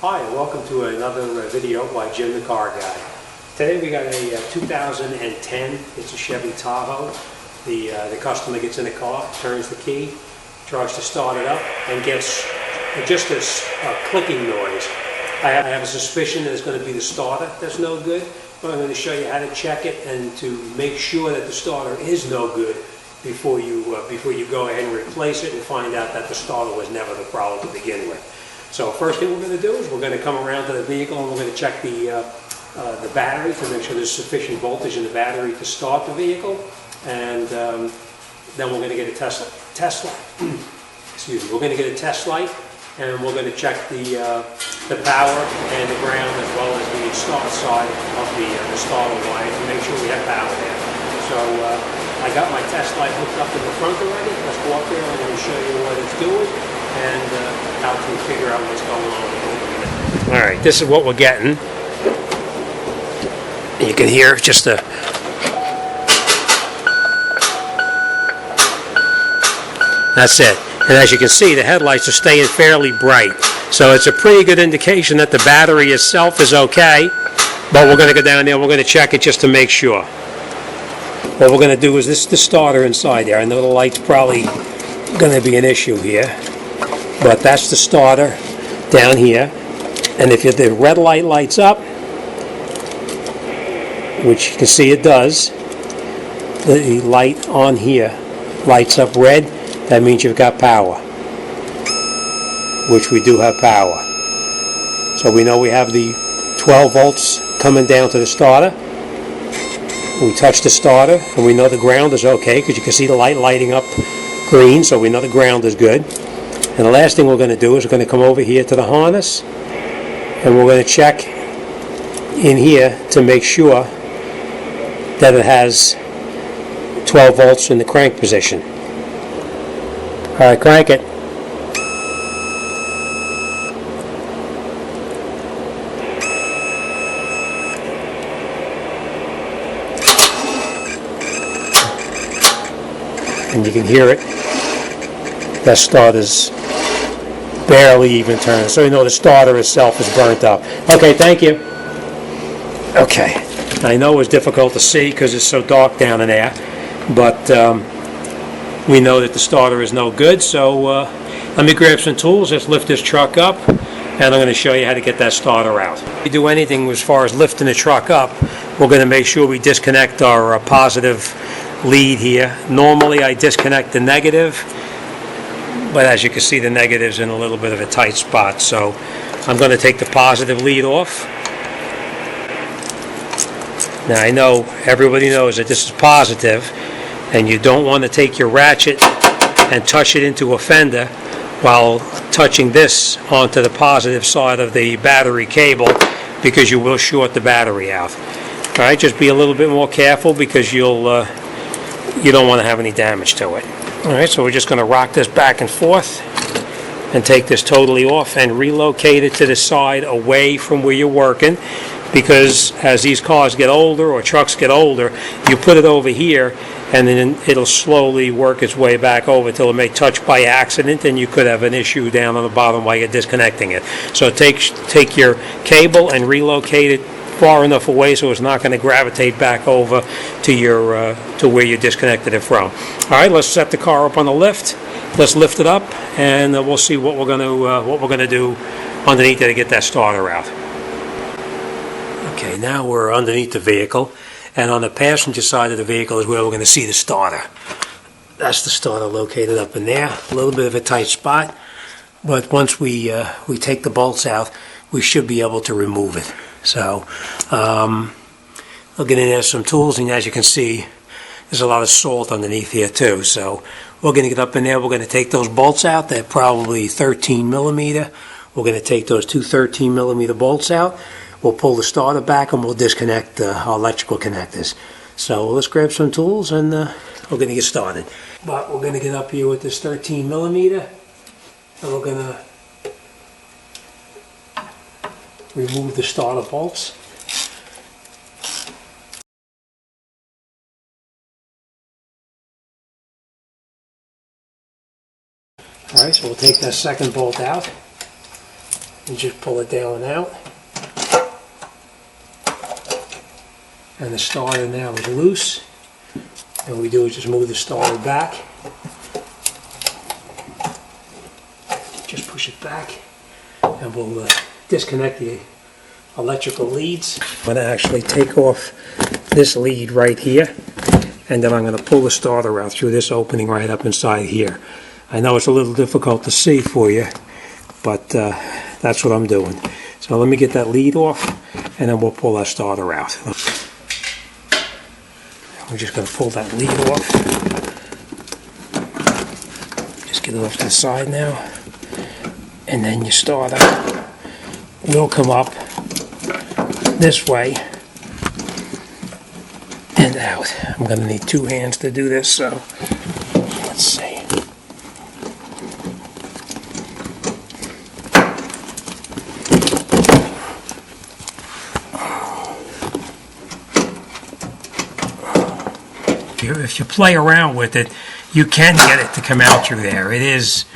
Hi, and welcome to another video by Jim the Car Guy. Today we got a 2010, it's a Chevy Tahoe. The customer gets in the car, turns the key, tries to start it up, and gets just a clicking noise. I have a suspicion that it's going to be the starter that's no good, but I'm going to show you how to check it and to make sure that the starter is no good before you go ahead and replace it and find out that the starter was never the problem to begin with. So first thing we're going to do is we're going to come around to the vehicle and we're going to check the battery to make sure there's sufficient voltage in the battery to start the vehicle, and then we're going to get a test light. Excuse me. We're going to get a test light, and we're going to check the power and the ground as well as the start side of the starter wire to make sure we have power there. So I got my test light hooked up in the front already. Let's go up there and I'm going to show you what it's doing and how to figure out what's going on. All right, this is what we're getting. You can hear just the that's it. And as you can see, the headlights are staying fairly bright. So it's a pretty good indication that the battery itself is okay. But we're going to go down there and we're going to check it just to make sure. What we're going to do is this is the starter inside there. I know the light's probably going to be an issue here, but that's the starter down here. And if the red light lights up, which you can see it does, the light on here lights up red, that means you've got power, which we do have power. So we know we have the 12 volts coming down to the starter. We touch the starter and we know the ground is okay because you can see the light lighting up green, so we know the ground is good. And the last thing we're going to do is we're going to come over here to the harness and we're going to check in here to make sure that it has 12 volts in the crank position. Alright, crank it. And you can hear it. That starter's barely even turning. So you know the starter itself is burnt up. Okay, thank you. Okay. I know it's difficult to see because it's so dark down in there, but we know that the starter is no good. So let me grab some tools. Let's lift this truck up, and I'm going to show you how to get that starter out. If we do anything as far as lifting the truck up, we're going to make sure we disconnect our positive lead here. Normally I disconnect the negative, but as you can see the negative's in a little bit of a tight spot, so I'm going to take the positive lead off. Now I know everybody knows that this is positive, and you don't want to take your ratchet and touch it into a fender while touching this onto the positive side of the battery cable, because you will short the battery out. Alright, just be a little bit more careful because you don't want to have any damage to it. Alright, so we're just going to rock this back and forth and take this totally off and relocate it to the side away from where you're working, because as these cars get older or trucks get older, you put it over here and then it'll slowly work its way back over till it may touch by accident, and you could have an issue down on the bottom while you're disconnecting it. So take your cable and relocate it far enough away so it's not going to gravitate back over to to where you disconnected it from. All right, let's set the car up on the lift. Let's lift it up, and we'll see what we're going to do underneath it to get that starter out. Okay, now we're underneath the vehicle, and on the passenger side of the vehicle is where we're going to see the starter. That's the starter located up in there. A little bit of a tight spot, but once we take the bolts out, we should be able to remove it. So I'll get in there some tools, and as you can see, there's a lot of salt underneath here too. So we're going to get up in there. We're going to take those bolts out. They're probably 13 millimeter. We're going to take those two 13 millimeter bolts out. We'll pull the starter back and we'll disconnect our electrical connectors. So let's grab some tools and we're going to get started. But we're going to get up here with this 13 millimeter, and we're going to remove the starter bolts. Alright, so we'll take that second bolt out. You just pull it down and out. And the starter now is loose. And what we do is just move the starter back. Just push it back. And we'll disconnect the electrical leads. I'm going to actually take off this lead right here. And then I'm going to pull the starter out through this opening right up inside here. I know it's a little difficult to see for you, but that's what I'm doing. So let me get that lead off, and then we'll pull that starter out. We're just going to pull that lead off. Just get it off to the side now. And then your starter will come up this way and out. I'm going to need 2 hands to do this, so let's see. If you play around with it, you can get it to come out through there. It is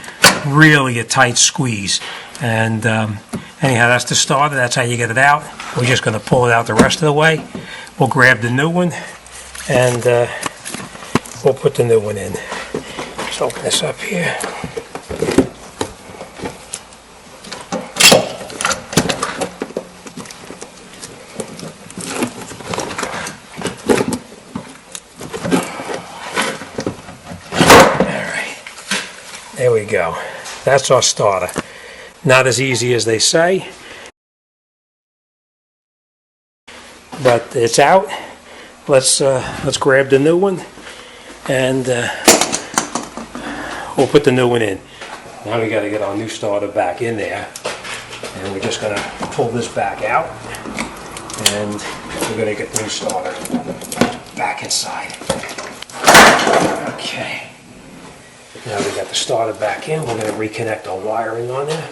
really a tight squeeze. And anyhow, that's the starter. That's how you get it out. We're just going to pull it out the rest of the way. We'll grab the new one, and we'll put the new one in. Let's open this up here. There we go. That's our starter. Not as easy as they say, but it's out. Let's grab the new one, and we'll put the new one in. Now we got to get our new starter back in there, and we're just going to pull this back out, and we're going to get the new starter back inside. Okay. Now we got the starter back in, we're going to reconnect our wiring on there.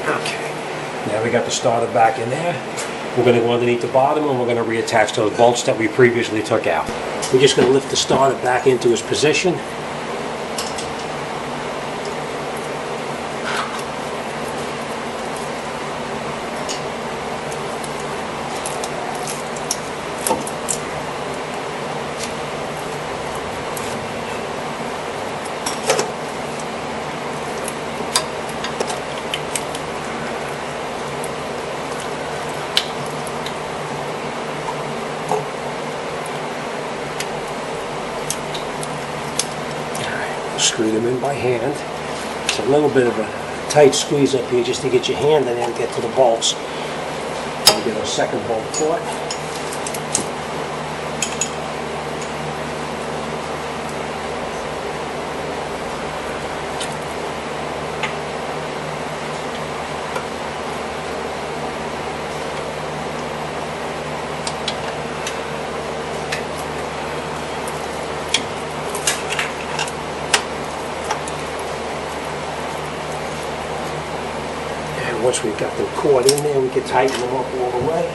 Okay, now we got the starter back in there. We're going to go underneath the bottom, and we're going to reattach those bolts that we previously took out. We're just going to lift the starter back into its position. Screw them in by hand. It's a little bit of a tight squeeze up here just to get your hand in there and get to the bolts. We'll get our second bolt caught. Once we've got them caught in there, we can tighten them up all the way.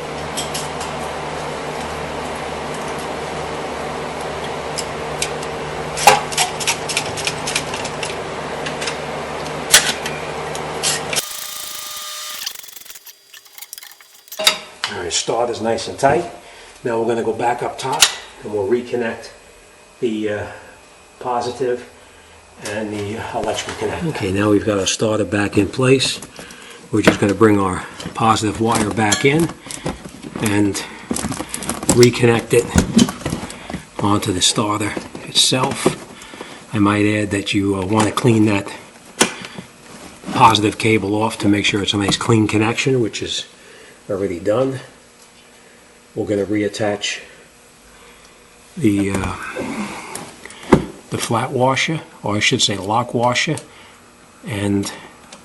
All right, starter's nice and tight. Now we're going to go back up top and we'll reconnect the positive and the electrical connector. Okay, now we've got our starter back in place. We're just going to bring our positive wire back in and reconnect it onto the starter itself. I might add that you want to clean that positive cable off to make sure it's a nice clean connection, which is already done. We're going to reattach the flat washer, or I should say lock washer, and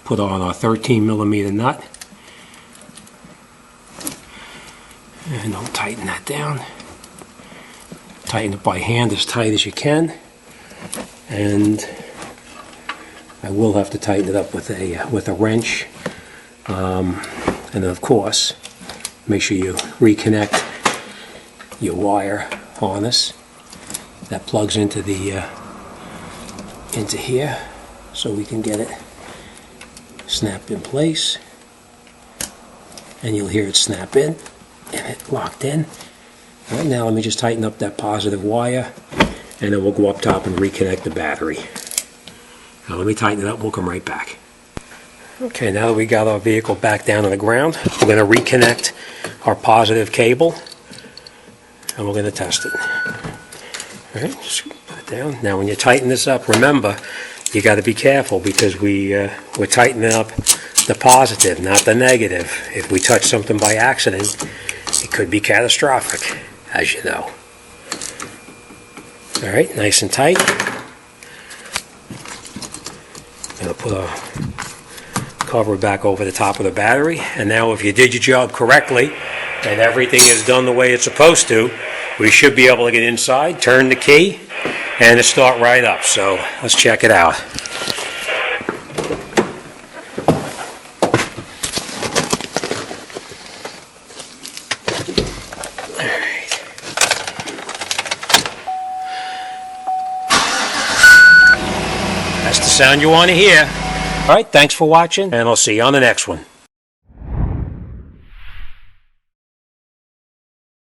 put on our 13mm nut, and I'll tighten that down. Tighten it by hand as tight as you can, and I will have to tighten it up with a wrench. And then of course, make sure you reconnect your wire harness that plugs into the into here, so we can get it snapped in place. And you'll hear it snap in and it locked in. All right, now let me just tighten up that positive wire, and then we'll go up top and reconnect the battery. Now let me tighten it up and we'll come right back. Okay, now that we got our vehicle back down on the ground, we're going to reconnect our positive cable and we're going to test it. All right, just put it down. Now when you tighten this up, remember, you got to be careful because we're tightening up the positive, not the negative. If we touch something by accident, it could be catastrophic, as you know. All right, nice and tight. Gonna put a cover back over the top of the battery, and now if you did your job correctly and everything is done the way it's supposed to, we should be able to get inside, turn the key, and it start right up. So let's check it out. That's the sound you want to hear. All right, thanks for watching, and I'll see you on the next one.